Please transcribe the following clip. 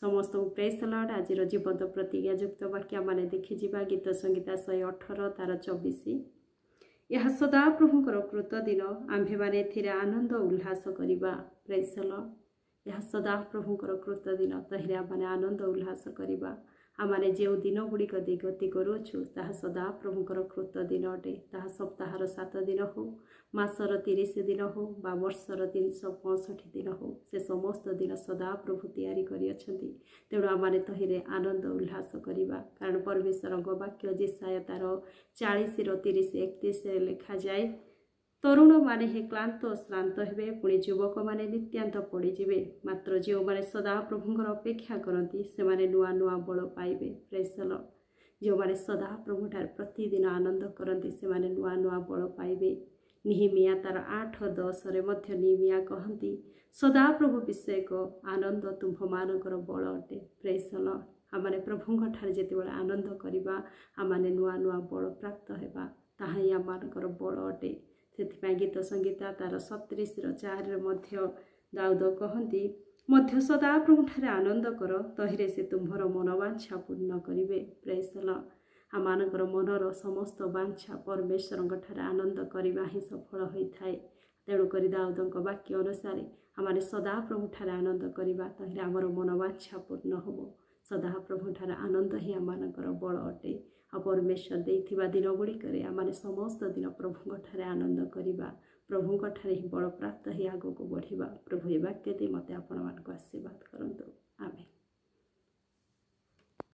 समस्त praise the Lord. आज जीवंत प्रतिज्ञा युक्त वाक्य माने देखि जिबा गीत संगीता 118 तार 24। यह सदा प्रभुंकर कृत दिन आम्भे माने एथिरे आनंद उल्लास करिबा। Praise the Lord. यह सदा प्रभुंकर कृत दिन तहिरे आमने आनंद उल्लास करिबा। आमने जो दिन गुड़िक दे गति करुछु ताहा सदा प्रभुंकर कृत दिन अटे। ताहा सप्ताहर 7 दिन हो, मासर 30 दिन हो बा वर्षर 365 दिन हो, से समस्त दिन सदा प्रभु तैयारी करियछन्ति। तेणु आमने तहिरे आनंद उल्लास करिबा। कारण परमेश्वरଙ୍କ वाक्य जेसाया तार 40 रो 30 31 रे लिखा जाए, तरुण माने हे क्लांत श्रांत हेबे, पुणी युवक माने नित्यांत पड़ीजिबे। मात्र जो माने सदा प्रभुंकर अपेक्षा करती से माने नुआ नुआ बल पाइबे। Praise the Lord. जो माने सदा प्रभुठार प्रतिदिन आनंद करती से माने नुआ नुआ बल पाइबे। निहिमिया तार 8:10 रे मध्य निहिमिया कहती, सदा प्रभु विषयक आनंद तुम्भ मानकर बल अटे। Praise the Lord. आमने प्रभुंक ठार जेतेबेले आनंद करिबा, आमने नुआ नुआ बल प्राप्त हेबा, ताहा ही आमानकर बल अटे। से गीत संगीता तार 37:4 मध्य दाऊद कहती, मध्य सदा प्रभुठारे आनंद कर, तहिरे से तुम्भर मनोवांछा पूर्ण करिवे। Praise the Lord. आमानकर मनर समस्त वांछा परमेश्वरଙ୍କ ठारे आनंद करिबा ही सफल होइथाए। तेणुकरी दाऊदଙ୍କ वाक्य अनुसार आमाने सदा प्रभुठारे आनंद करिबा, तहिरे आमर मनोवांछा पूर्ण होबो। सदा प्रभुठारे आनंद ही आमानकर बल अटे। परमेश्वर देइथिबा दिन गुड़िकरे आमाने समस्त दिन प्रभुंक ठारे आनंद करिबा, प्रभुंक ठारे ही बल प्राप्त ही आगको बढ़िबा। प्रभु ए वाक्य दे मते आपण मानक आशीर्वाद करंतु। आमेन।